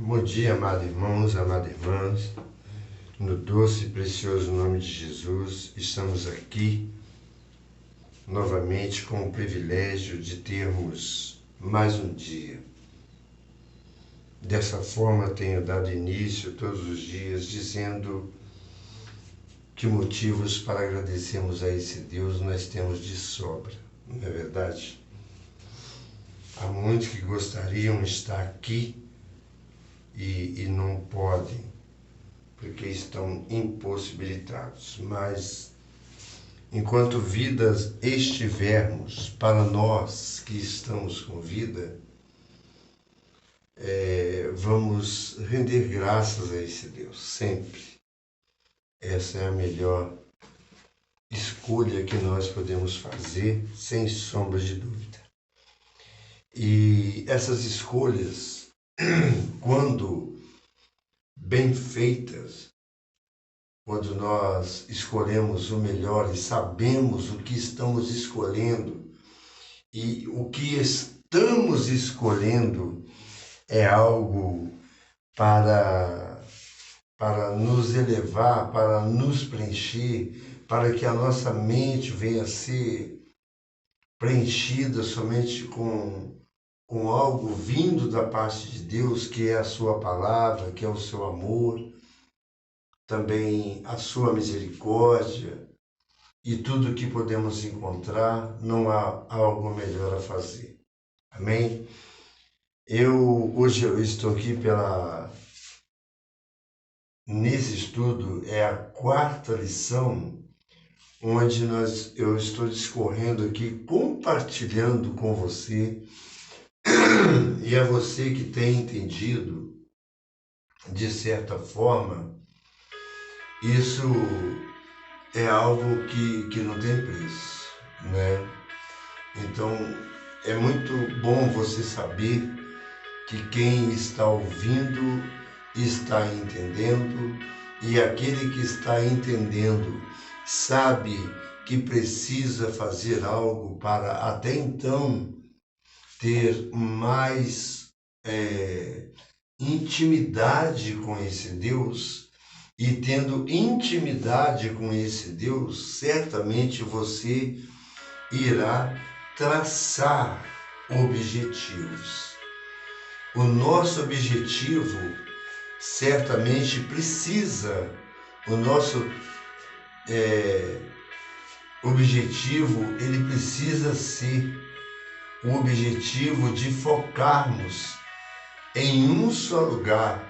Bom dia, amados irmãos, amadas irmãs. No doce e precioso nome de Jesus, estamos aqui novamente com o privilégio de termos mais um dia. Dessa forma, tenho dado início todos os dias dizendo que motivos para agradecermos a esse Deus nós temos de sobra, não é verdade? Há muitos que gostariam de estar aqui e não podem, porque estão impossibilitados. Mas, enquanto vidas estivermos, para nós que estamos com vida, vamos render graças a esse Deus, sempre. Essa é a melhor escolha que nós podemos fazer, sem sombra de dúvida. E essas escolhas, quando bem feitas, quando nós escolhemos o melhor e sabemos o que estamos escolhendo, e o que estamos escolhendo é algo para nos elevar, para nos preencher, para que a nossa mente venha a ser preenchida somente com algo vindo da parte de Deus, que é a sua palavra, que é o seu amor, também a sua misericórdia e tudo que podemos encontrar, não há algo melhor a fazer. Amém? Hoje eu estou aqui nesse estudo, é a quarta lição, onde eu estou discorrendo aqui, compartilhando com você, e é você que tem entendido, de certa forma, isso é algo que não tem preço, né? Então, é muito bom você saber que quem está ouvindo está entendendo, e aquele que está entendendo sabe que precisa fazer algo para até então ter mais intimidade com esse Deus. E tendo intimidade com esse Deus, certamente você irá traçar objetivos. O nosso objetivo certamente o nosso objetivo, ele precisa ser o objetivo de focarmos em um só lugar,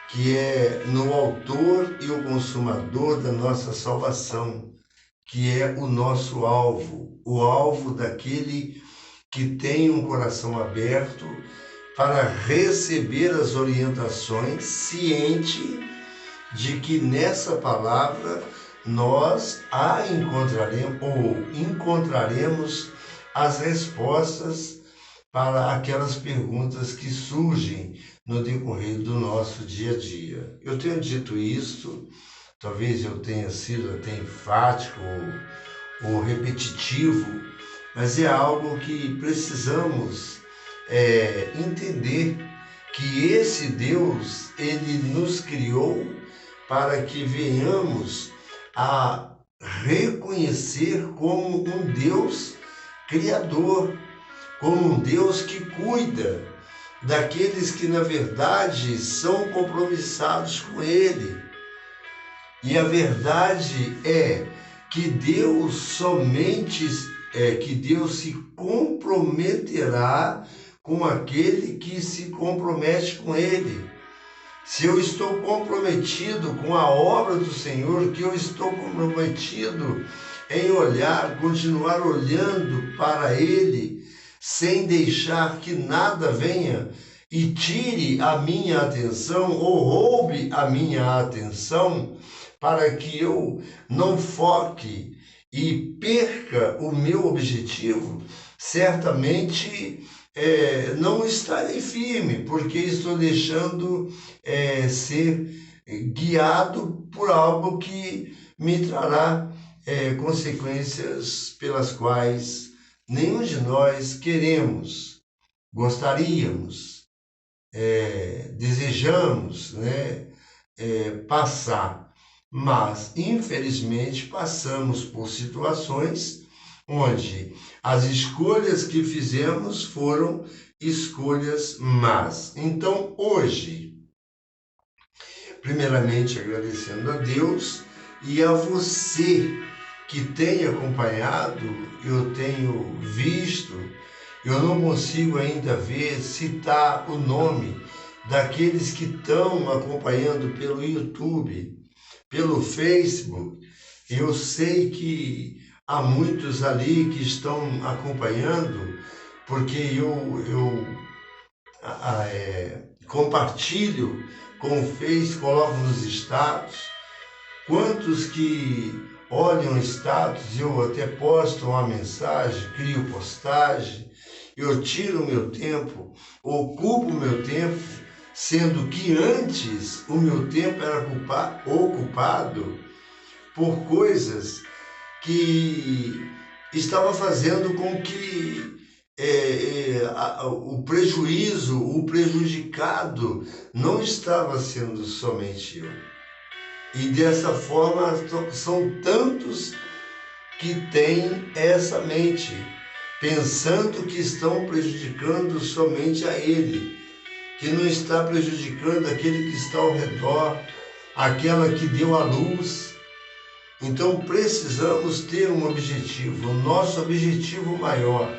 que é no autor e o consumador da nossa salvação, que é o nosso alvo, o alvo daquele que tem um coração aberto para receber as orientações, ciente de que nessa palavra nós encontraremos as respostas para aquelas perguntas que surgem no decorrer do nosso dia a dia. Eu tenho dito isso, talvez eu tenha sido até enfático ou repetitivo, mas é algo que precisamos entender, que esse Deus, ele nos criou para que venhamos a reconhecer como um Deus criador, como um Deus que cuida daqueles que na verdade são compromissados com Ele. E a verdade é que Deus se comprometerá com aquele que se compromete com Ele. Se eu estou comprometido com a obra do Senhor, que eu estou comprometido em continuar olhando para Ele, sem deixar que nada venha e tire a minha atenção ou roube a minha atenção, para que eu não foque e perca o meu objetivo, certamente não estarei firme, porque estou deixando ser guiado por algo que me trará consequências pelas quais nenhum de nós gostaríamos desejamos, né, passar. Mas, infelizmente, passamos por situações onde as escolhas que fizemos foram escolhas más. Então, hoje, primeiramente agradecendo a Deus e a você que tem acompanhado, eu tenho visto, eu não consigo ainda ver, citar o nome daqueles que estão acompanhando pelo YouTube, pelo Facebook. Eu sei que há muitos ali que estão acompanhando, porque eu compartilho com o Face, coloco nos status. Quantos que olham status, eu até posto uma mensagem, crio postagem, eu tiro o meu tempo, ocupo o meu tempo, sendo que antes o meu tempo era ocupado por coisas que estava fazendo com que o prejuízo, o prejudicado não estava sendo somente eu. E dessa forma são tantos que têm essa mente, pensando que estão prejudicando somente a ele, que não está prejudicando aquele que está ao redor, aquela que deu a luz. Então precisamos ter um objetivo. O nosso objetivo maior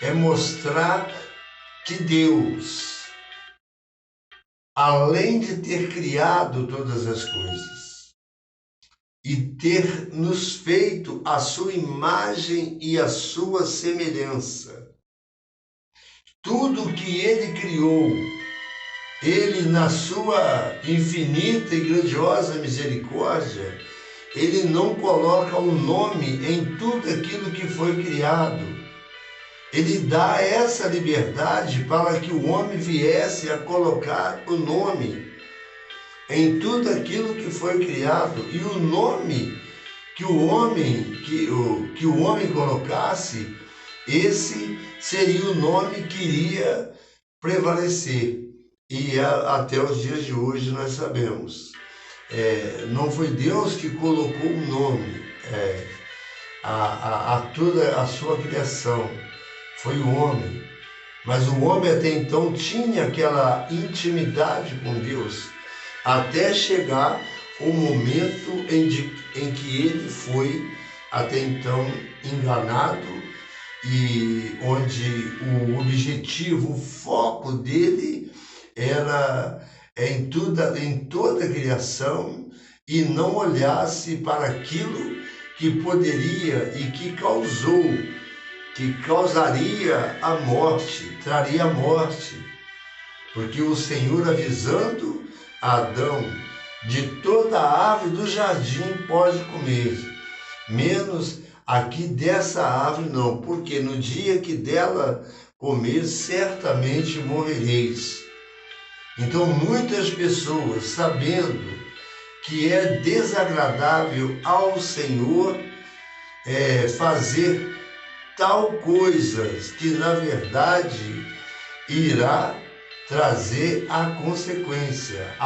é mostrar que Deus, além de ter criado todas as coisas e ter nos feito a sua imagem e a sua semelhança, tudo que Ele criou, Ele, na sua infinita e grandiosa misericórdia, Ele não coloca um nome em tudo aquilo que foi criado. Ele dá essa liberdade para que o homem viesse a colocar o nome em tudo aquilo que foi criado. E o nome que o homem colocasse, esse seria o nome que iria prevalecer. E até os dias de hoje nós sabemos. Não foi Deus que colocou o nome a toda a sua criação. Foi o homem, mas o homem até então tinha aquela intimidade com Deus, até chegar o momento em que ele foi até então enganado e onde o objetivo, o foco dele era em toda a criação e não olhasse para aquilo que poderia e que causaria a morte, traria a morte, porque o Senhor avisando a Adão, de toda a árvore do jardim pode comer, menos aqui dessa árvore não, porque no dia que dela comer, certamente morrereis. Então muitas pessoas, sabendo que é desagradável ao Senhor fazer tal coisa que na verdade irá trazer a consequência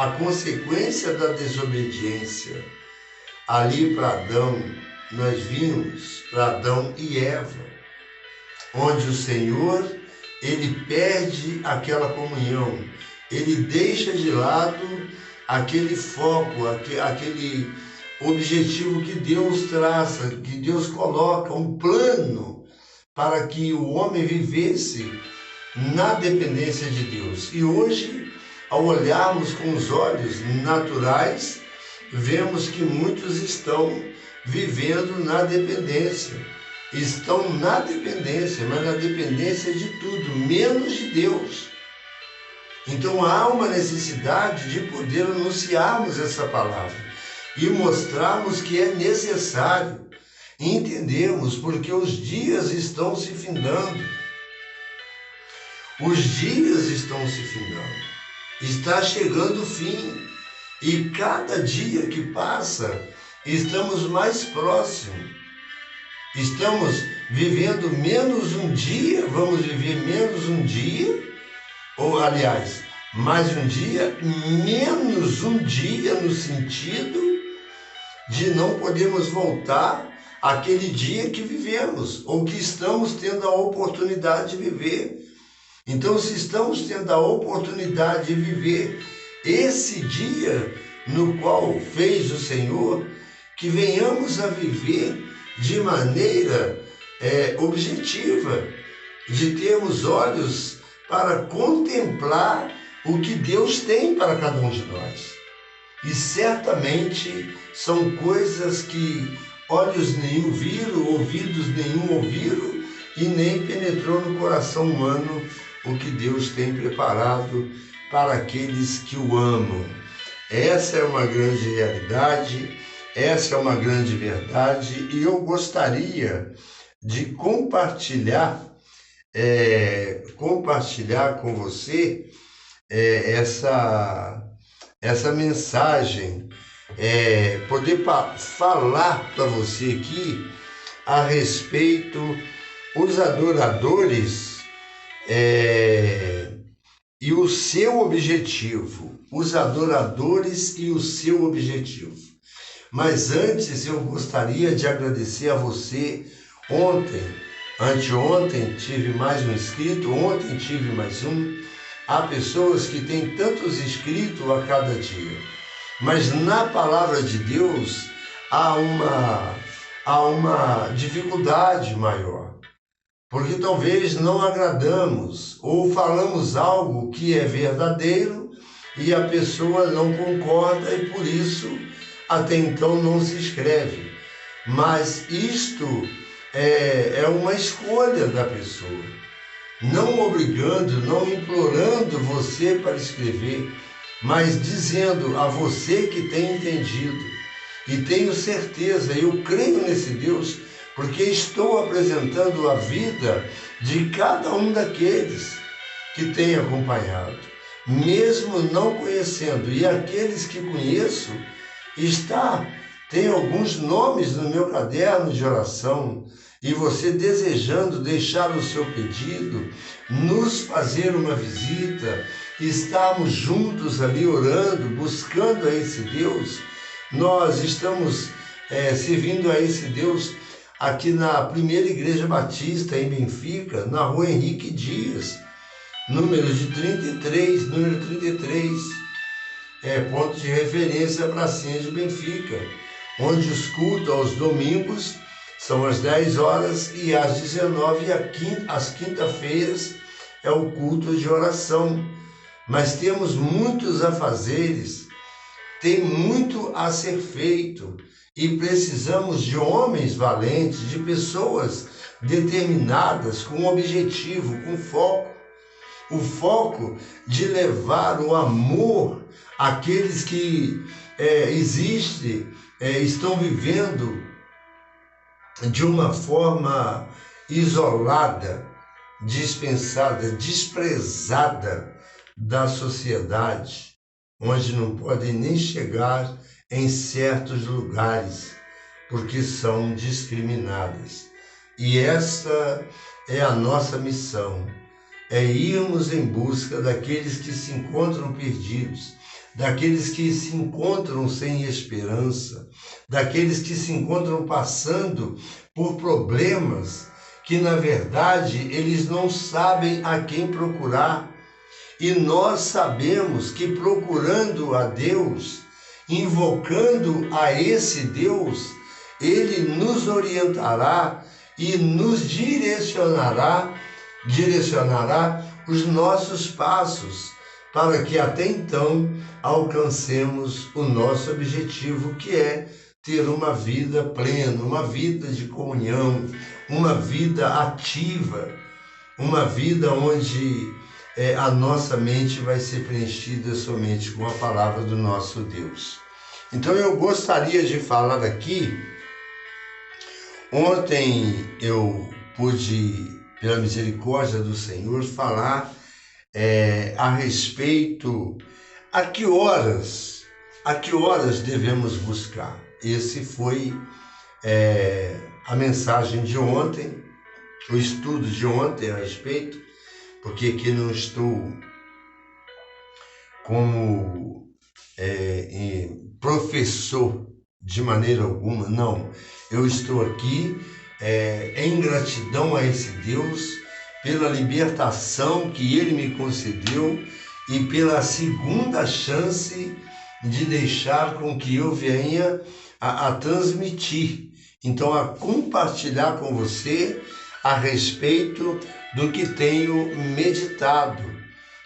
da desobediência. Ali para Adão, nós vimos para Adão e Eva, onde o Senhor, ele perde aquela comunhão, ele deixa de lado aquele foco, aquele objetivo que Deus traça, que Deus coloca, um plano para que o homem vivesse na dependência de Deus. E hoje, ao olharmos com os olhos naturais, vemos que muitos estão vivendo na dependência. Estão na dependência, mas na dependência de tudo, menos de Deus. Então há uma necessidade de poder anunciarmos essa palavra e mostrarmos que é necessário. Entendemos porque os dias estão se findando. Os dias estão se findando. Está chegando o fim. E cada dia que passa, estamos mais próximos. Estamos vivendo menos um dia, vamos viver menos um dia, ou aliás, mais um dia, menos um dia, no sentido de não podemos voltar àquele dia que vivemos, ou que estamos tendo a oportunidade de viver. Então, se estamos tendo a oportunidade de viver esse dia no qual fez o Senhor, que venhamos a viver de maneira objetiva, de termos olhos para contemplar o que Deus tem para cada um de nós. E certamente são coisas que olhos nenhum viram, ouvidos nenhum ouviram, e nem penetrou no coração humano o que Deus tem preparado para aqueles que o amam. Essa é uma grande realidade, essa é uma grande verdade, e eu gostaria de compartilhar com você essa mensagem, poder falar para você aqui a respeito os adoradores e o seu objetivo, os adoradores e o seu objetivo. Mas antes eu gostaria de agradecer a você. Anteontem tive mais um inscrito, ontem tive mais um. Há pessoas que têm tantos inscritos a cada dia, mas na palavra de Deus há uma dificuldade maior, porque talvez não agradamos ou falamos algo que é verdadeiro e a pessoa não concorda e por isso até então não se inscreve. Mas isto é uma escolha da pessoa, não obrigando, não implorando você para escrever, mas dizendo a você que tem entendido, e tenho certeza, eu creio nesse Deus, porque estou apresentando a vida de cada um daqueles que tem acompanhado, mesmo não conhecendo, e aqueles que conheço, tem alguns nomes no meu caderno de oração, e você desejando deixar o seu pedido, nos fazer uma visita, estarmos juntos ali orando, buscando a esse Deus. Nós estamos servindo a esse Deus aqui na Primeira Igreja Batista em Benfica, na Rua Henrique Dias, número 33, ponto de referência para a Pracinha de Benfica, onde os cultos aos domingos são às 10 horas e às 19 às quinta-feiras é o culto de oração. Mas temos muitos afazeres, tem muito a ser feito e precisamos de homens valentes, de pessoas determinadas, com objetivo, com foco. O foco de levar o amor àqueles que estão vivendo de uma forma isolada, dispensada, desprezada da sociedade, onde não podem nem chegar em certos lugares, porque são discriminadas. E essa é a nossa missão, é irmos em busca daqueles que se encontram perdidos, daqueles que se encontram sem esperança, daqueles que se encontram passando por problemas que, na verdade, eles não sabem a quem procurar. E nós sabemos que procurando a Deus, invocando a esse Deus, Ele nos orientará e nos direcionará os nossos passos, para que até então alcancemos o nosso objetivo, que é ter uma vida plena, uma vida de comunhão, uma vida ativa, uma vida onde a nossa mente vai ser preenchida somente com a palavra do nosso Deus. Então eu gostaria de falar aqui, ontem eu pude, pela misericórdia do Senhor, falar a respeito a que horas devemos buscar. Esse foi a mensagem de ontem, o estudo de ontem a respeito, porque aqui não estou como professor de maneira alguma, não. Eu estou aqui em gratidão a esse Deus pela libertação que Ele me concedeu e pela segunda chance de deixar com que eu venha a transmitir, então a compartilhar com você a respeito do que tenho meditado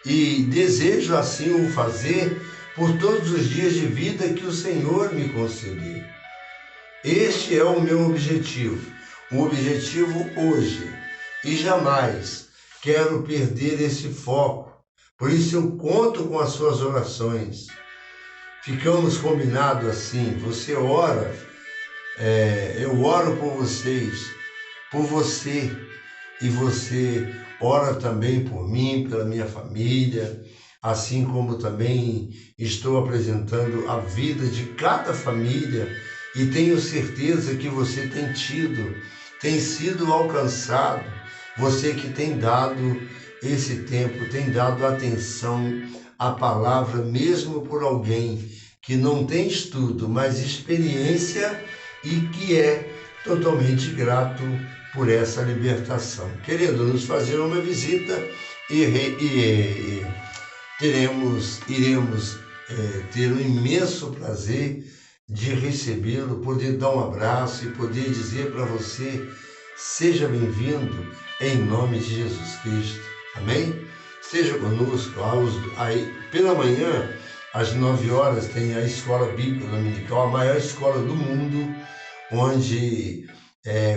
e desejo assim o fazer por todos os dias de vida que o Senhor me conceder. Este é o meu objetivo, o objetivo hoje, e jamais quero perder esse foco. Por isso eu conto com as suas orações. Ficamos combinados assim, você ora, eu oro por vocês, por você, e você ora também por mim, pela minha família, assim como também estou apresentando a vida de cada família e tenho certeza que você tem sido alcançado, você que tem dado esse tempo, tem dado atenção à palavra, mesmo por alguém que não tem estudo, mas experiência e que é totalmente grato por essa libertação. Querendo nos fazer uma visita e iremos ter o imenso prazer de recebê-lo, poder dar um abraço e poder dizer para você, seja bem-vindo em nome de Jesus Cristo. Amém? Esteja conosco. Pela manhã, às 9 horas, tem a Escola Bíblica Dominical, a maior escola do mundo, onde,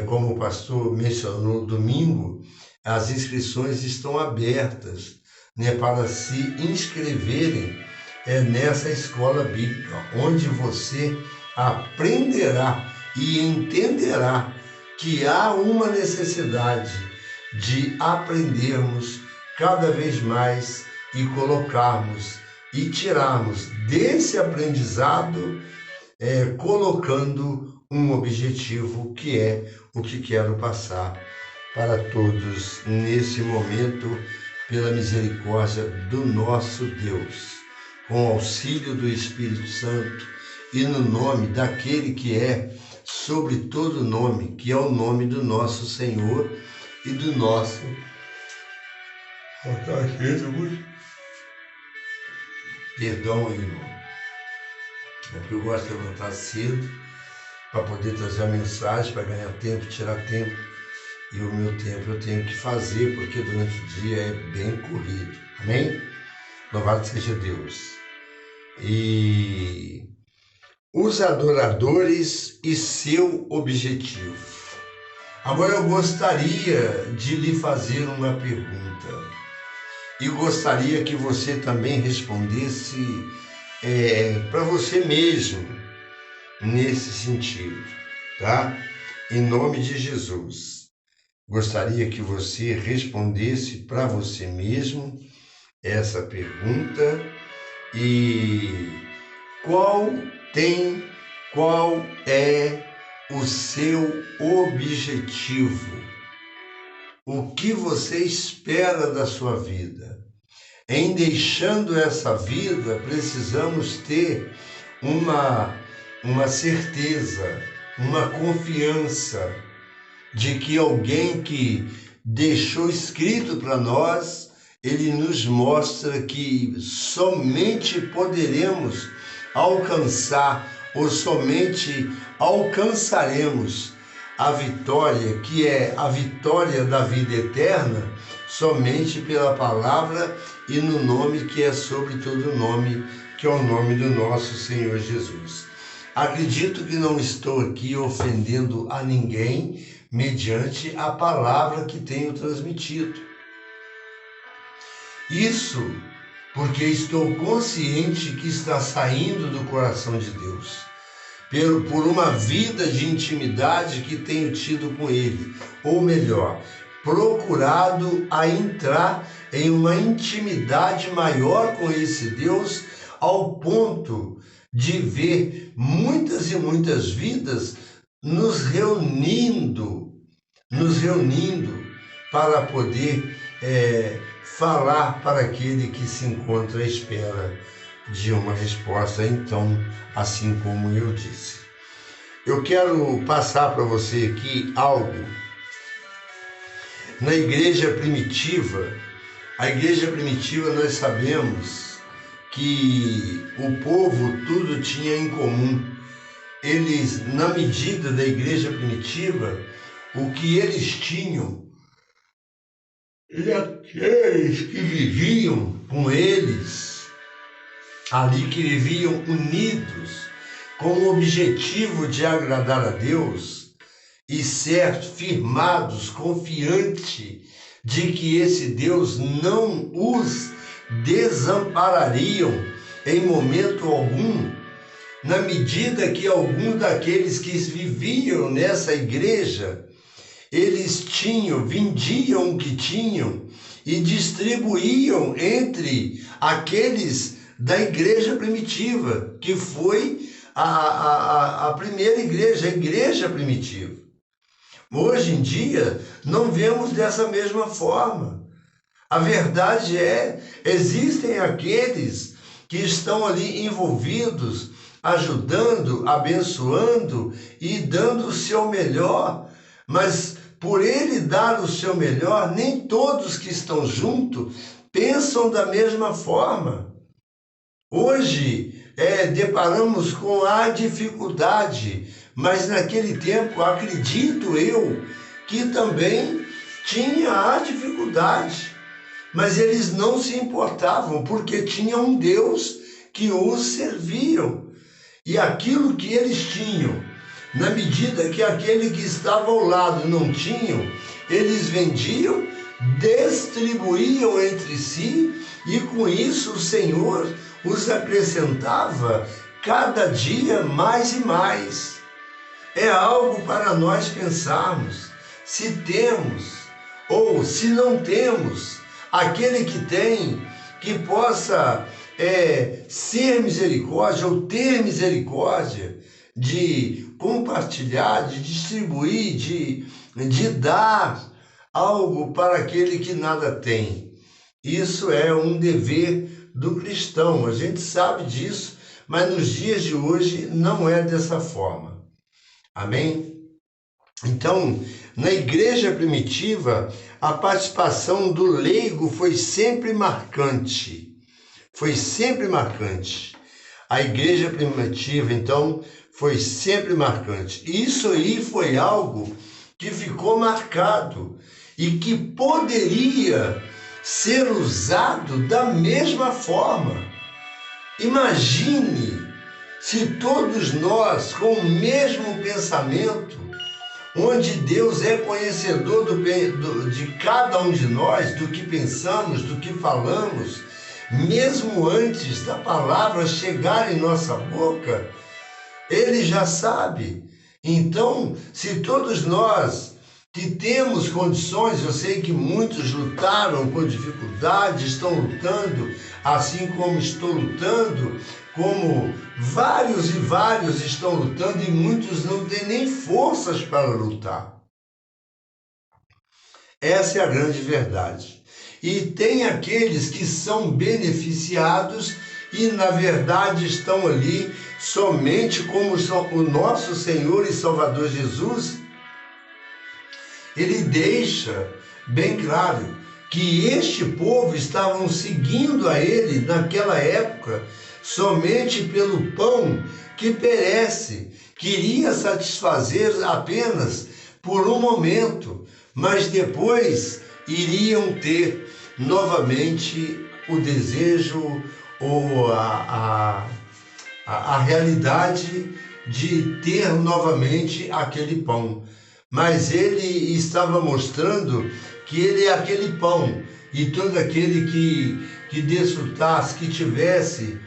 como o pastor mencionou, domingo, as inscrições estão abertas, para se inscreverem nessa escola bíblica, onde você aprenderá e entenderá que há uma necessidade de aprendermos cada vez mais e colocarmos e tirarmos desse aprendizado, colocando um objetivo que é o que quero passar para todos nesse momento, pela misericórdia do nosso Deus, com o auxílio do Espírito Santo e no nome daquele que é sobre todo nome, que é o nome do nosso Senhor e do nosso... Perdão aí, irmão. É porque eu gosto de levantar cedo para poder trazer a mensagem, para ganhar tempo, tirar tempo. E o meu tempo eu tenho que fazer, porque durante o dia é bem corrido. Amém? Louvado seja Deus. E os adoradores e seu objetivo. Agora eu gostaria de lhe fazer uma pergunta. E gostaria que você também respondesse para você mesmo nesse sentido, tá? Em nome de Jesus. Gostaria que você respondesse para você mesmo essa pergunta e qual é o seu objetivo? O que você espera da sua vida? Em deixando essa vida, precisamos ter uma certeza, uma confiança de que alguém que deixou escrito para nós, ele nos mostra que somente poderemos alcançar ou somente alcançaremos a vitória, que é a vitória da vida eterna, somente pela palavra e no nome que é sobre todo nome, que é o nome do nosso Senhor Jesus. Acredito que não estou aqui ofendendo a ninguém mediante a palavra que tenho transmitido. Isso porque estou consciente que está saindo do coração de Deus, por uma vida de intimidade que tenho tido com Ele, ou melhor, procurado a entrar em uma intimidade maior com esse Deus, ao ponto de ver muitas e muitas vidas nos reunindo para poder falar para aquele que se encontra à espera de uma resposta, então, assim como eu disse. Eu quero passar para você aqui algo. Na igreja primitiva, a igreja primitiva nós sabemos que o povo tudo tinha em comum. Eles, na medida da igreja primitiva, o que eles tinham, e aqueles que viviam com eles, ali que viviam unidos, com o objetivo de agradar a Deus, e ser firmados, confiantes de que esse Deus não os desamparariam em momento algum, na medida que alguns daqueles que viviam nessa igreja, eles vendiam o que tinham e distribuíam entre aqueles da igreja primitiva, que foi a primeira igreja, a igreja primitiva. Hoje em dia, não vemos dessa mesma forma. A verdade existem aqueles que estão ali envolvidos, ajudando, abençoando e dando o seu melhor, mas por ele dar o seu melhor, nem todos que estão juntos pensam da mesma forma. Hoje, deparamos com a dificuldade, mas naquele tempo, acredito eu, que também tinha a dificuldade, mas eles não se importavam, porque tinha um Deus que os serviam, e aquilo que eles tinham, na medida que aquele que estava ao lado não tinham, eles vendiam, distribuíam entre si, e com isso o Senhor os acrescentava cada dia mais e mais. É algo para nós pensarmos, se temos ou se não temos, aquele que tem, que possa ser misericórdia ou ter misericórdia de compartilhar, de distribuir, de dar algo para aquele que nada tem. Isso é um dever do cristão, a gente sabe disso, mas nos dias de hoje não é dessa forma. Amém? Então, na igreja primitiva, a participação do leigo foi sempre marcante. Foi sempre marcante. A igreja primitiva, então, foi sempre marcante. Isso aí foi algo que ficou marcado e que poderia ser usado da mesma forma. Imagine se todos nós, com o mesmo pensamento, onde Deus é conhecedor de cada um de nós, do que pensamos, do que falamos, mesmo antes da palavra chegar em nossa boca, Ele já sabe. Então, se todos nós que temos condições, eu sei que muitos lutaram com dificuldade, estão lutando, assim como estou lutando, como vários e vários estão lutando e muitos não têm nem forças para lutar. Essa é a grande verdade. E tem aqueles que são beneficiados e, na verdade, estão ali somente como o nosso Senhor e Salvador Jesus. Ele deixa bem claro que este povo estavam seguindo a ele naquela época somente pelo pão que perece, queria satisfazer apenas por um momento, mas depois iriam ter novamente o desejo ou a realidade de ter novamente aquele pão. Mas ele estava mostrando que ele é aquele pão, e todo aquele que desfrutasse, que tivesse,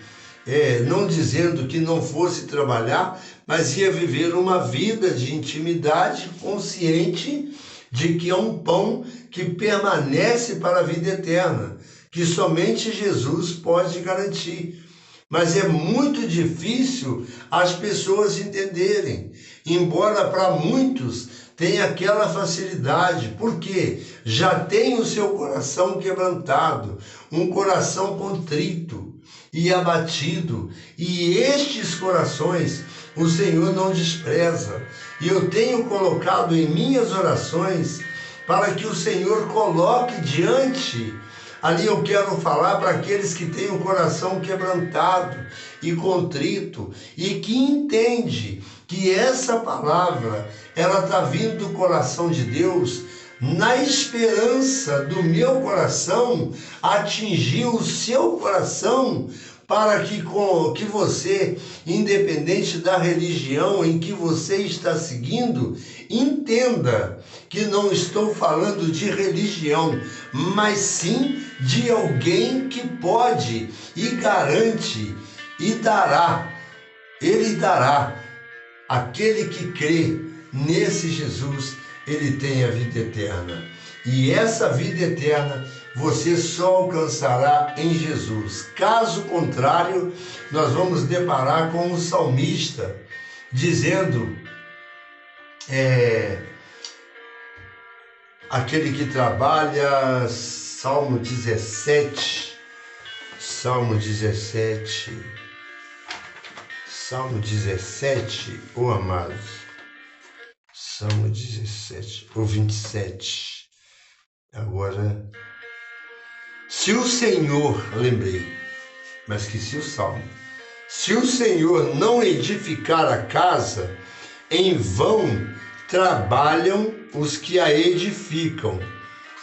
não dizendo que não fosse trabalhar, mas ia viver uma vida de intimidade, consciente de que é um pão que permanece para a vida eterna, que somente Jesus pode garantir. Mas é muito difícil as pessoas entenderem, embora para muitos tem aquela facilidade, porque já tem o seu coração quebrantado, um coração contrito e abatido, e estes corações o Senhor não despreza. E eu tenho colocado em minhas orações para que o Senhor coloque diante. Ali eu quero falar para aqueles que têm o coração quebrantado e contrito e que entende que essa palavra, ela está vindo do coração de Deus, na esperança do meu coração atingir o seu coração, para que você, independente da religião em que você está seguindo, entenda que não estou falando de religião, mas sim de alguém que pode e garante e dará. Ele dará. Aquele que crê nesse Jesus, ele tem a vida eterna. E essa vida eterna você só alcançará em Jesus. Caso contrário, nós vamos deparar com o salmista dizendo, aquele que trabalha, Salmo 17, oh amados, Salmo 17, ou 27, agora, se o Senhor, lembrei, mas esqueci o Salmo, se o Senhor não edificar a casa, em vão trabalham os que a edificam.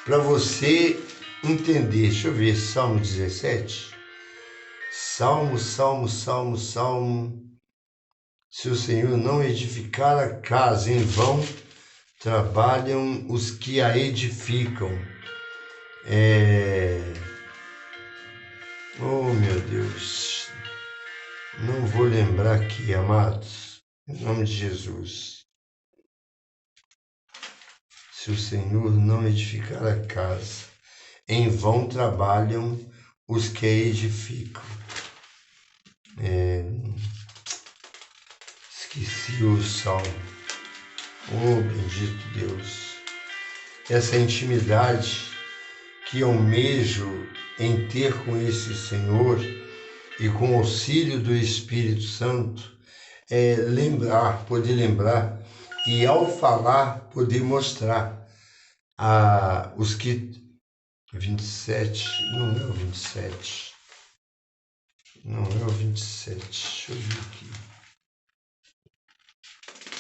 Para você entender, deixa eu ver, Salmo 17, Salmo, se o Senhor não edificar a casa, em vão trabalham os que a edificam. Oh meu Deus, não vou lembrar aqui, amados, em nome de Jesus. Se o Senhor não edificar a casa, em vão trabalham os que a edificam. Esqueci o Salmo. Oh, bendito Deus. Essa intimidade que almejo em ter com esse Senhor e com o auxílio do Espírito Santo, é poder lembrar e ao falar poder mostrar a os que 27, não é o 27, deixa eu ver aqui.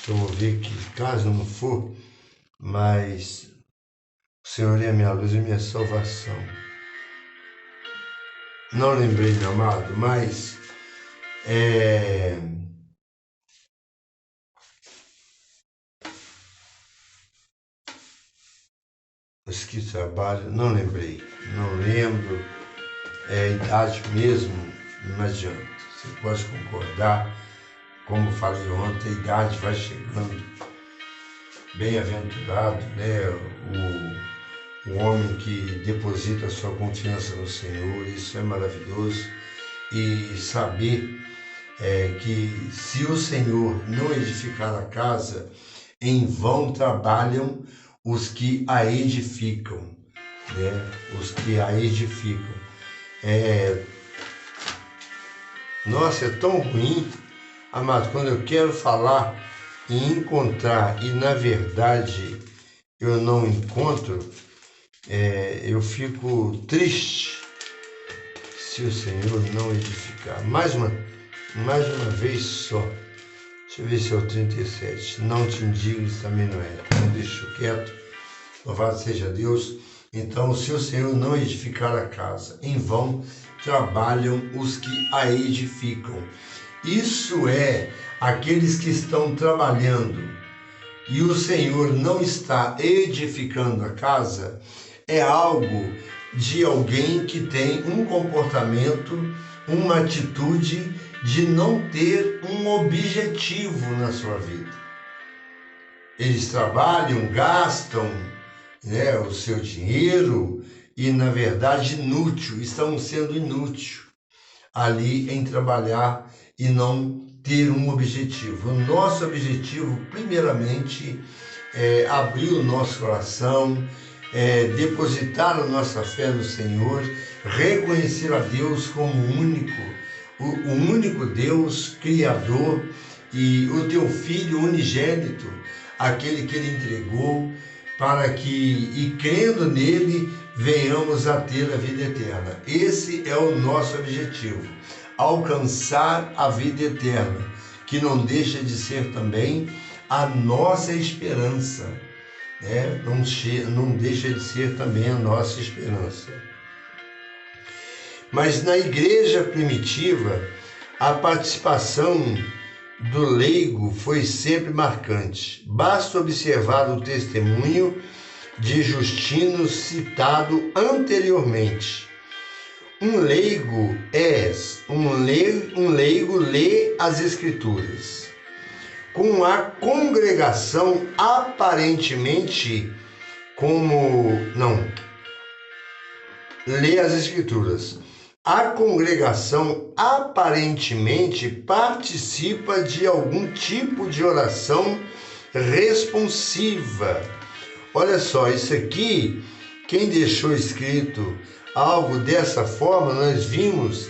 Eu vou ver aqui, caso não for, mas o Senhor é a minha luz e minha salvação. Não lembrei, meu amado, mas os que trabalham, não lembrei, não lembro, idade mesmo, não adianta. Você pode concordar, como falei ontem, a idade vai chegando. Bem-aventurado, né, o homem que deposita a sua confiança no Senhor, isso é maravilhoso. E saber que se o Senhor não edificar a casa, em vão trabalham os que a edificam, né? Os que a edificam. Nossa, é tão ruim, amado, quando eu quero falar e encontrar e na verdade eu não encontro, eu fico triste se o Senhor não edificar. Mais uma vez só. Deixa eu ver se é o 37. Não te indignes, também não é. Então deixa quieto. Louvado seja Deus. Então, se o Senhor não edificar a casa, em vão trabalham os que a edificam. Isso é aqueles que estão trabalhando e o Senhor não está edificando a casa, é algo de alguém que tem um comportamento, uma atitude de não ter um objetivo na sua vida. Eles trabalham, gastam, né, o seu dinheiro e, na verdade, estão sendo inúteis ali em trabalhar e não ter um objetivo. O nosso objetivo, primeiramente, abrir o nosso coração, depositar a nossa fé no Senhor, reconhecer a Deus como o único Deus, Criador, e o teu Filho unigênito, aquele que Ele entregou, para que, e crendo nele, venhamos a ter a vida eterna. Esse é o nosso objetivo, alcançar a vida eterna, que não deixa de ser também a nossa esperança, né? Não deixa de ser também a nossa esperança. Mas na igreja primitiva, a participação do leigo foi sempre marcante. Basta observar o testemunho de Justino citado anteriormente. Um leigo lê as Escrituras. Com a congregação lê as Escrituras. A congregação aparentemente participa de algum tipo de oração responsiva. Olha só, isso aqui, quem deixou escrito algo dessa forma, nós vimos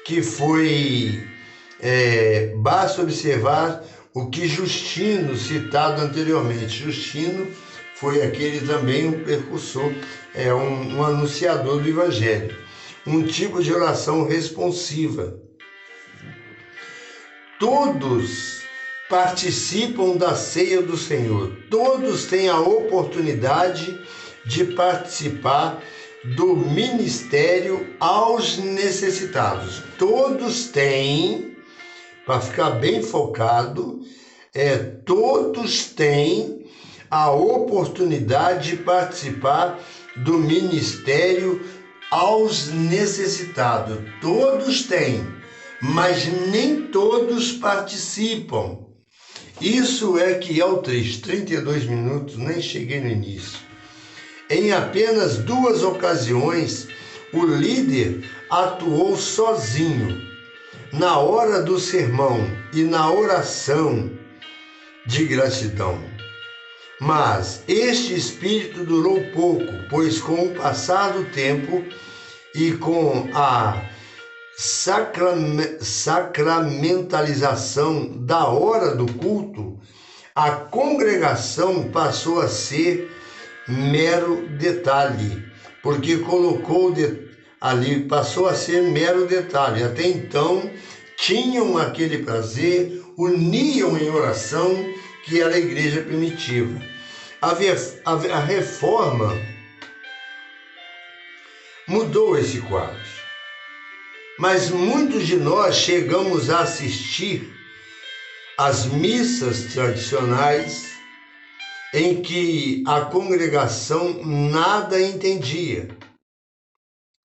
que foi, basta observar o que Justino, citado anteriormente. Justino foi aquele também um precursor, um anunciador do Evangelho. Um tipo de oração responsiva. Todos participam da ceia do Senhor. Todos têm a oportunidade de participar do ministério aos necessitados. Todos têm, para ficar bem focado, todos têm a oportunidade de participar do ministério aos necessitados. Todos têm, mas nem todos participam. Isso é que é o triste. 32 minutos, nem cheguei no início. Em apenas 2 ocasiões, o líder atuou sozinho, na hora do sermão e na oração de gratidão. Mas este espírito durou pouco, pois com o passar do tempo e com a sacramentalização da hora do culto, a congregação passou a ser mero detalhe, porque passou a ser mero detalhe. Até então, tinham aquele prazer, uniam em oração, que era a igreja primitiva. A reforma mudou esse quadro, mas muitos de nós chegamos a assistir às missas tradicionais em que a congregação nada entendia,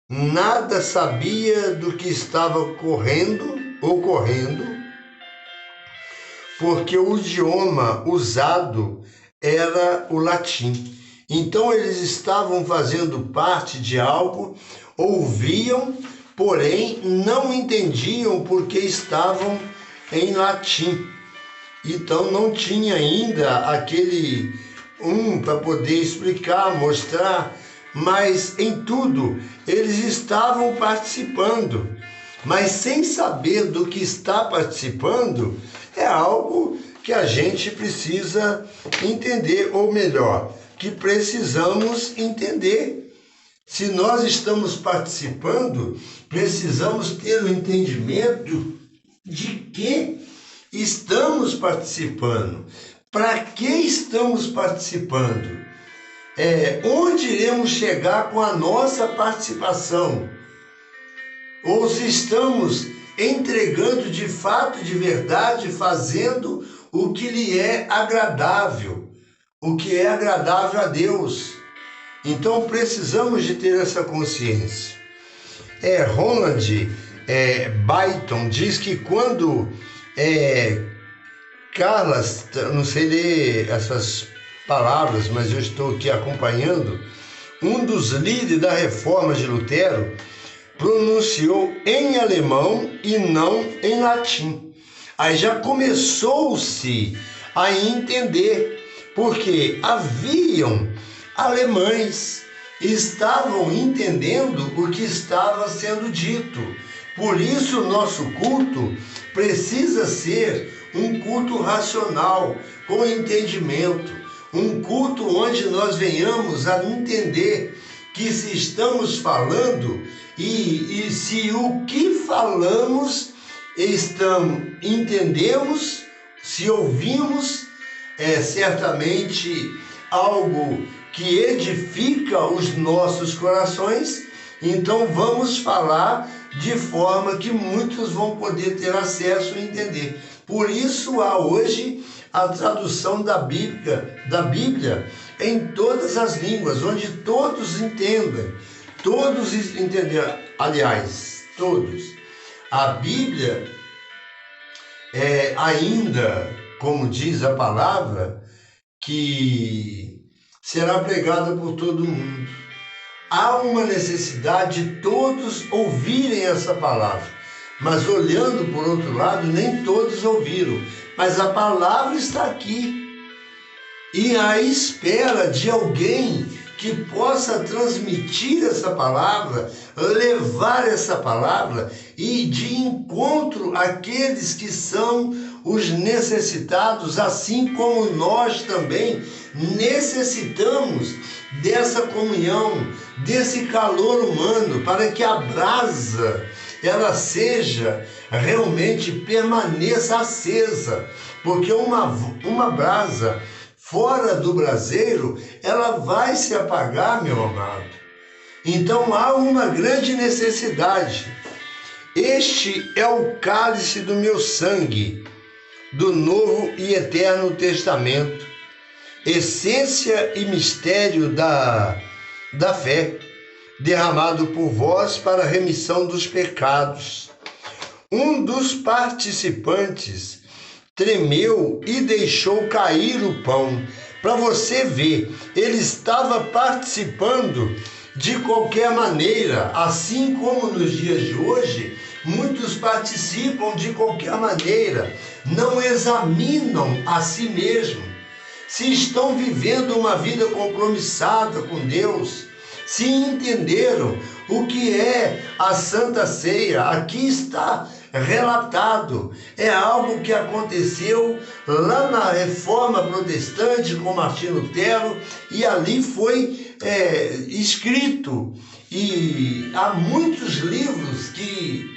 nada sabia do que estava ocorrendo, porque o idioma usado era o latim. Então eles estavam fazendo parte de algo, ouviam, porém não entendiam porque estavam em latim. Então não tinha ainda aquele para poder explicar, mostrar, mas em tudo eles estavam participando, mas sem saber do que está participando. É algo que a gente precisa entender, ou melhor, que precisamos entender. Se nós estamos participando, precisamos ter o entendimento de que estamos participando. Para que estamos participando? Onde iremos chegar com a nossa participação? Ou se estamos entregando de fato, de verdade, fazendo o que lhe é agradável, o que é agradável a Deus. Então precisamos de ter essa consciência. Ronald Byton diz que quando Carlas, não sei ler essas palavras, mas eu estou aqui acompanhando, um dos líderes da reforma de Lutero pronunciou em alemão e não em latim. Aí já começou-se a entender, porque haviam alemães e estavam entendendo o que estava sendo dito. Por isso, o nosso culto precisa ser um culto racional, com entendimento, um culto onde nós venhamos a entender que se estamos falando e se o que falamos entendemos, se ouvimos, é certamente algo que edifica os nossos corações, então vamos falar de forma que muitos vão poder ter acesso e entender. Por isso há hoje a tradução da Bíblia em todas as línguas, onde todos entendam. Todos entenderam, aliás, todos. A Bíblia é ainda, como diz a palavra, que será pregada por todo mundo. Há uma necessidade de todos ouvirem essa palavra, mas olhando por outro lado, nem todos ouviram, mas a palavra está aqui e à espera de alguém que possa transmitir essa palavra, levar essa palavra e de encontro àqueles que são os necessitados, assim como nós também necessitamos dessa comunhão, desse calor humano, para que a brasa ela seja realmente permaneça acesa, porque uma brasa fora do braseiro, ela vai se apagar, meu amado. Então há uma grande necessidade. Este é o cálice do meu sangue, do Novo e Eterno Testamento, essência e mistério da fé, derramado por vós para a remissão dos pecados. Um dos participantes tremeu e deixou cair o pão. Para você ver, ele estava participando de qualquer maneira, assim como nos dias de hoje, muitos participam de qualquer maneira, não examinam a si mesmos, se estão vivendo uma vida compromissada com Deus, se entenderam o que é a Santa Ceia. Aqui está relatado, é algo que aconteceu lá na Reforma Protestante com Martinho Lutero, e ali foi escrito, e há muitos livros que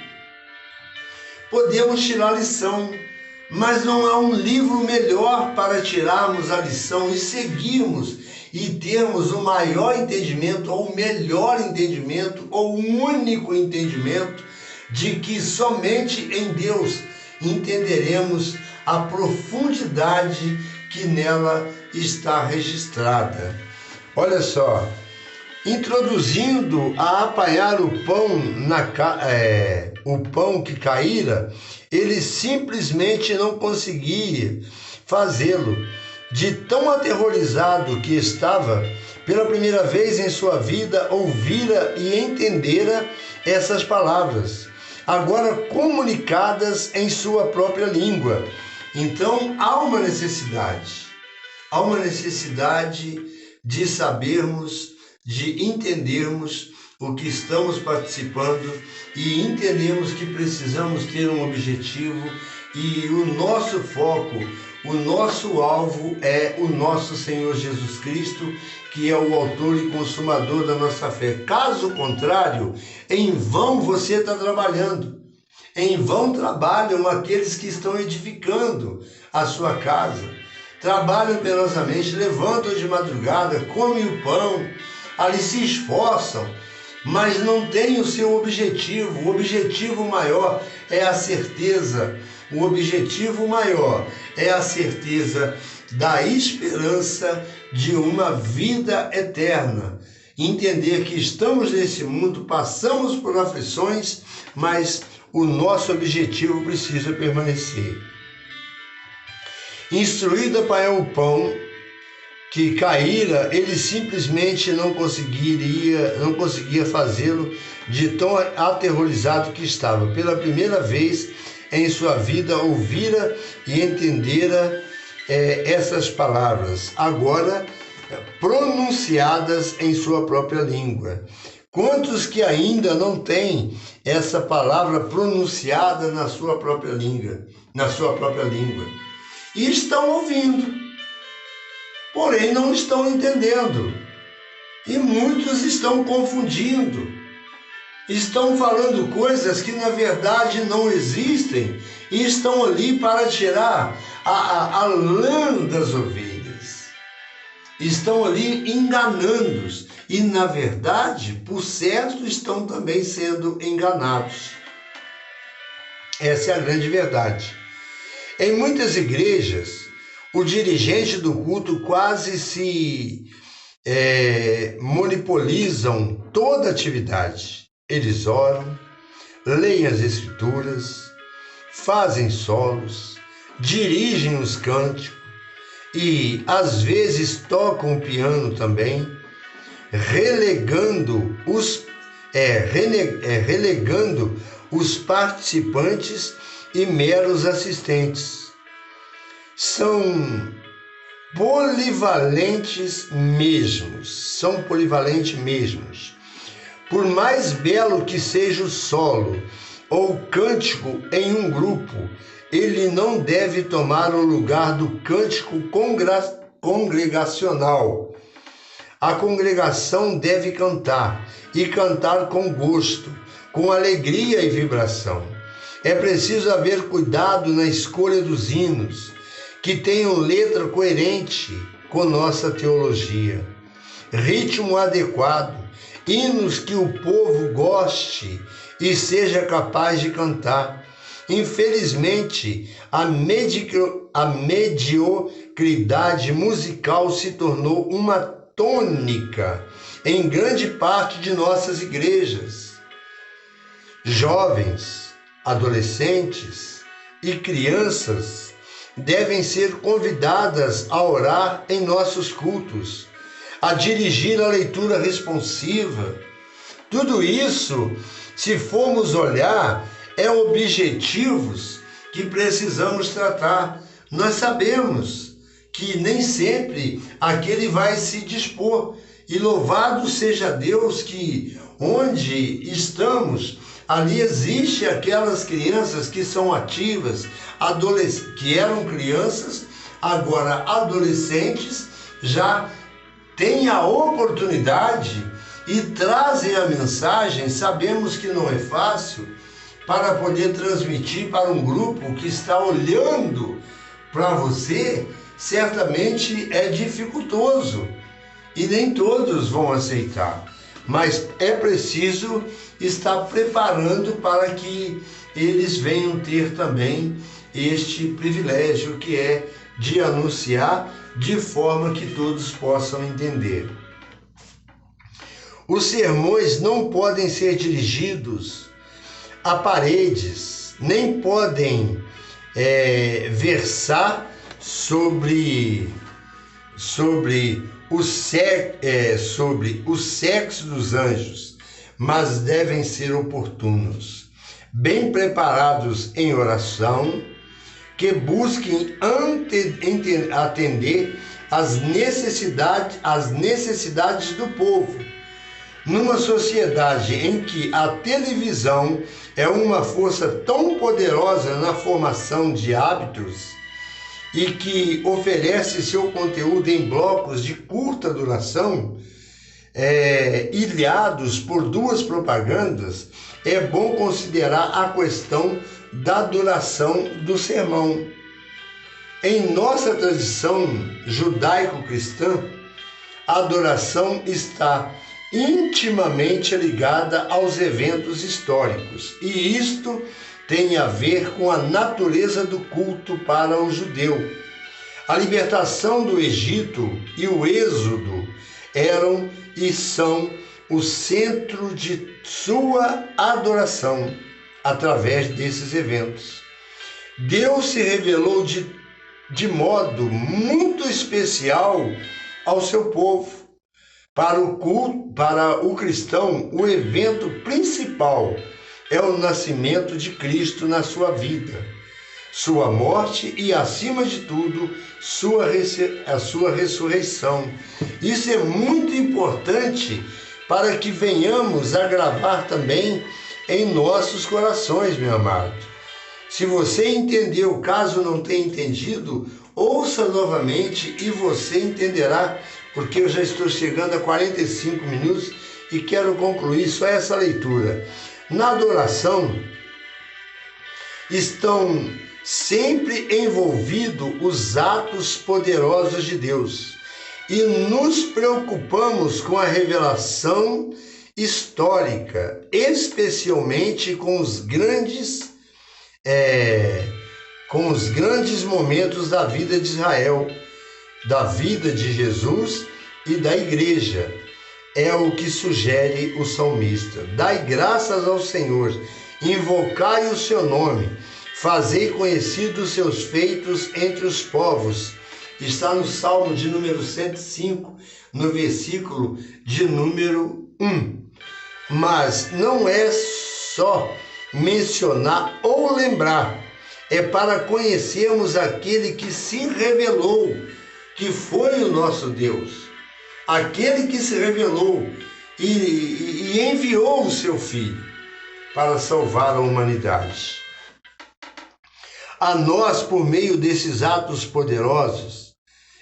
podemos tirar lição, mas não há um livro melhor para tirarmos a lição e seguirmos e termos o maior entendimento, ou o melhor entendimento, ou o único entendimento de que somente em Deus entenderemos a profundidade que nela está registrada. Olha só, introduzindo a apanhar o pão, o pão que caíra, ele simplesmente não conseguia fazê-lo, de tão aterrorizado que estava. Pela primeira vez em sua vida, ouvira e entendera essas palavras, agora comunicadas em sua própria língua. Então há uma necessidade de sabermos, de entendermos o que estamos participando e entendemos que precisamos ter um objetivo, e o nosso foco, o nosso alvo é o nosso Senhor Jesus Cristo, que é o autor e consumador da nossa fé. Caso contrário, em vão você está trabalhando, em vão trabalham aqueles que estão edificando a sua casa, trabalham penosamente, levantam de madrugada, comem o pão, ali se esforçam, mas não têm o seu objetivo. O objetivo maior é a certeza, o objetivo maior é a certeza da esperança de uma vida eterna. Entender que estamos nesse mundo, passamos por aflições, mas o nosso objetivo precisa permanecer. Instruído a apanhar o pão que caíra, ele simplesmente não conseguia fazê-lo, de tão aterrorizado que estava. Pela primeira vez em sua vida, ouvira e entendera essas palavras, agora pronunciadas em sua própria língua. Quantos que ainda não têm essa palavra pronunciada na sua própria língua, e estão ouvindo, porém não estão entendendo, e muitos estão confundindo, estão falando coisas que na verdade não existem e estão ali para tirar a lã das ovelhas, estão ali enganando-os. E, na verdade, por certo, estão também sendo enganados. Essa é a grande verdade. Em muitas igrejas, o dirigente do culto quase se monopolizam toda a atividade. Eles oram, leem as escrituras, fazem solos, dirigem os cânticos e, às vezes, tocam o piano também, relegando os participantes e meros assistentes. São polivalentes mesmos. Por mais belo que seja o solo ou cântico em um grupo, ele não deve tomar o lugar do cântico congregacional. A congregação deve cantar, e cantar com gosto, com alegria e vibração. É preciso haver cuidado na escolha dos hinos, que tenham letra coerente com nossa teologia, ritmo adequado, hinos que o povo goste e seja capaz de cantar. Infelizmente, a mediocridade musical se tornou uma tônica em grande parte de nossas igrejas. Jovens, adolescentes e crianças devem ser convidadas a orar em nossos cultos, a dirigir a leitura responsiva. Tudo isso, se formos olhar, é objetivos que precisamos tratar. Nós sabemos que nem sempre aquele vai se dispor. E louvado seja Deus que onde estamos, ali existe aquelas crianças que são ativas, que eram crianças, agora adolescentes, já têm a oportunidade e trazem a mensagem. Sabemos que não é fácil para poder transmitir para um grupo que está olhando para você. Certamente é dificultoso e nem todos vão aceitar, mas é preciso estar preparando para que eles venham ter também este privilégio que é de anunciar de forma que todos possam entender. Os sermões não podem ser dirigidos a paredes, nem podem versar sobre o sexo dos anjos, mas devem ser oportunos, bem preparados em oração, que busquem atender às necessidades do povo. Numa sociedade em que a televisão é uma força tão poderosa na formação de hábitos e que oferece seu conteúdo em blocos de curta duração, ilhados por duas propagandas, é bom considerar a questão da duração do sermão. Em nossa tradição judaico-cristã, a adoração está intimamente ligada aos eventos históricos, e isto tem a ver com a natureza do culto para o judeu. A libertação do Egito e o êxodo eram e são o centro de sua adoração através desses eventos. Deus se revelou de modo muito especial ao seu povo. Para o cristão, o evento principal é o nascimento de Cristo na sua vida. sua morte e, acima de tudo, a sua ressurreição. Isso é muito importante para que venhamos a gravar também em nossos corações, meu amado. Se você entendeu, caso não tenha entendido, ouça novamente e você entenderá, porque eu já estou chegando a 45 minutos e quero concluir só essa leitura. Na adoração estão sempre envolvidos os atos poderosos de Deus e nos preocupamos com a revelação histórica, especialmente com os grandes momentos da vida de Israel, da vida de Jesus e da igreja. É o que sugere o salmista. Dai graças ao Senhor, invocai o seu nome, fazei conhecidos os seus feitos entre os povos. Está no Salmo de número 105, no versículo de número 1. Mas não é só mencionar ou lembrar, é para conhecermos aquele que se revelou, que foi o nosso Deus, aquele que se revelou e enviou o seu Filho para salvar a humanidade. A nós, por meio desses atos poderosos,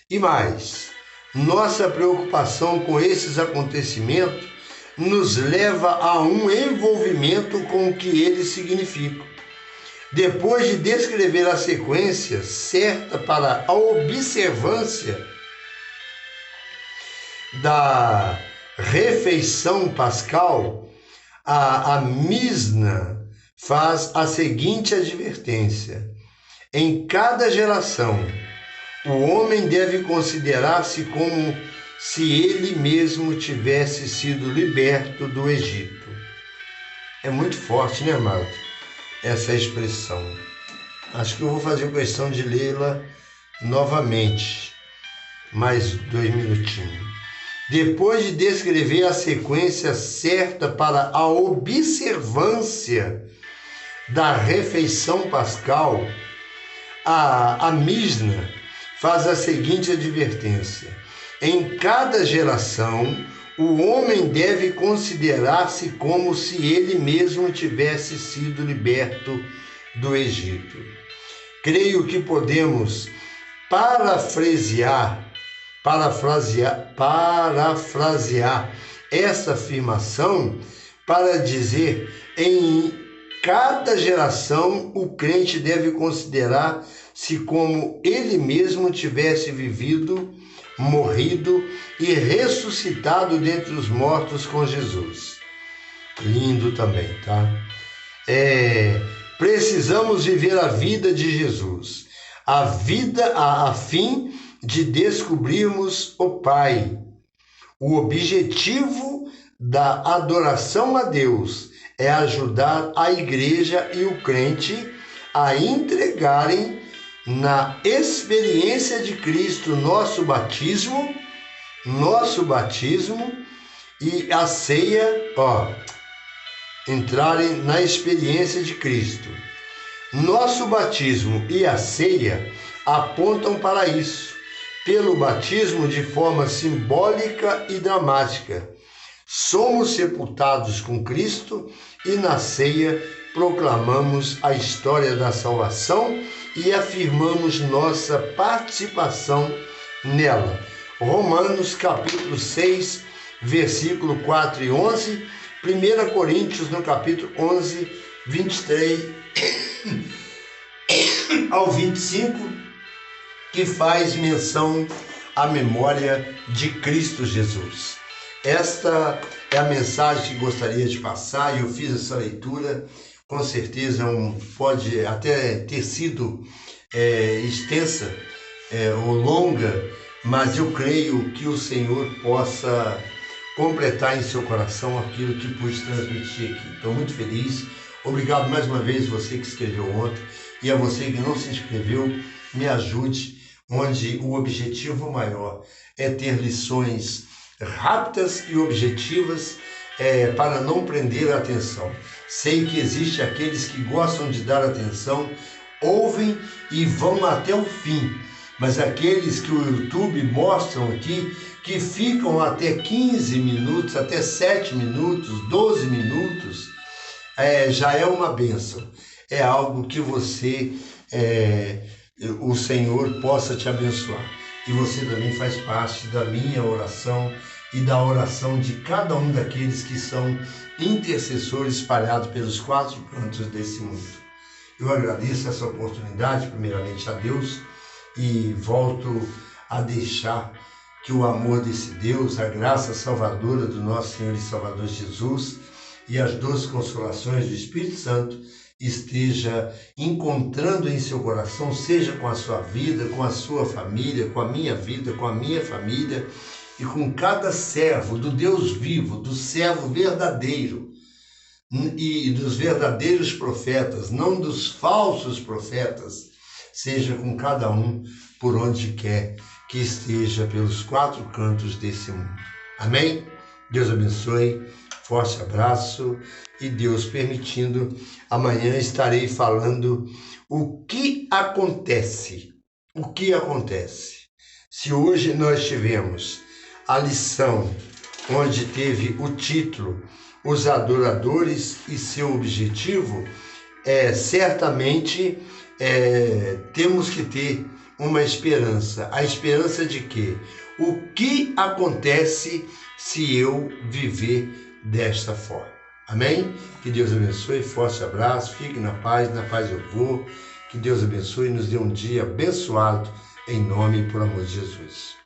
e mais, nossa preocupação com esses acontecimentos nos leva a um envolvimento com o que eles significam. Depois de descrever a sequência certa para a observância da refeição pascal, a Misna faz a seguinte advertência: em cada geração, o homem deve considerar-se como se ele mesmo tivesse sido liberto do Egito. É muito forte, né, amado? Essa expressão. Acho que eu vou fazer questão de lê-la novamente. Mais 2 minutinhos. Depois de descrever a sequência certa para a observância da refeição pascal, a Misna faz a seguinte advertência: em cada geração, o homem deve considerar-se como se ele mesmo tivesse sido liberto do Egito. Creio que podemos parafrasear essa afirmação para dizer: em cada geração, o crente deve considerar-se como ele mesmo tivesse vivido, morrido e ressuscitado dentre os mortos com Jesus. Lindo também, tá? Precisamos viver a vida de Jesus, a vida a fim de descobrirmos o Pai. O objetivo da adoração a Deus é ajudar a igreja e o crente a entregarem na experiência de Cristo nosso batismo e a ceia, entrarem na experiência de Cristo. Nosso batismo e a ceia apontam para isso. Pelo batismo, de forma simbólica e dramática, somos sepultados com Cristo e na ceia proclamamos a história da salvação e afirmamos nossa participação nela. Romanos capítulo 6, versículo 4 e 11, 1 Coríntios no capítulo 11, 23 ao 25, que faz menção à memória de Cristo Jesus. Esta é a mensagem que gostaria de passar, e eu fiz essa leitura. Com certeza pode até ter sido extensa ou longa, mas eu creio que o Senhor possa completar em seu coração aquilo que pude transmitir aqui. Estou muito feliz. Obrigado mais uma vez você que escreveu ontem, e a você que não se inscreveu, me ajude, onde o objetivo maior é ter lições rápidas e objetivas para não prender a atenção. Sei que existe aqueles que gostam de dar atenção ouvem e vão até o fim. Mas aqueles que o YouTube mostram aqui, que ficam até 15 minutos, até 7 minutos, 12 minutos, já é uma bênção. É algo que você, o Senhor possa te abençoar. E você também faz parte da minha oração e da oração de cada um daqueles que são intercessores espalhados pelos 4 cantos desse mundo. Eu agradeço essa oportunidade, primeiramente a Deus, e volto a deixar que o amor desse Deus, a graça salvadora do nosso Senhor e Salvador Jesus e as doces consolações do Espírito Santo esteja encontrando em seu coração, seja com a sua vida, com a sua família, com a minha vida, com a minha família e com cada servo do Deus vivo, do servo verdadeiro e dos verdadeiros profetas, não dos falsos profetas, seja com cada um por onde quer que esteja pelos 4 cantos desse mundo. Amém? Deus abençoe, forte abraço e Deus permitindo, amanhã estarei falando o que acontece. O que acontece? Se hoje nós tivemos a lição onde teve o título Os Adoradores e seu objetivo, certamente temos que ter uma esperança. A esperança de quê? O que acontece se eu viver desta forma? Amém? Que Deus abençoe, forte abraço, fique na paz eu vou. Que Deus abençoe e nos dê um dia abençoado, em nome e por amor de Jesus.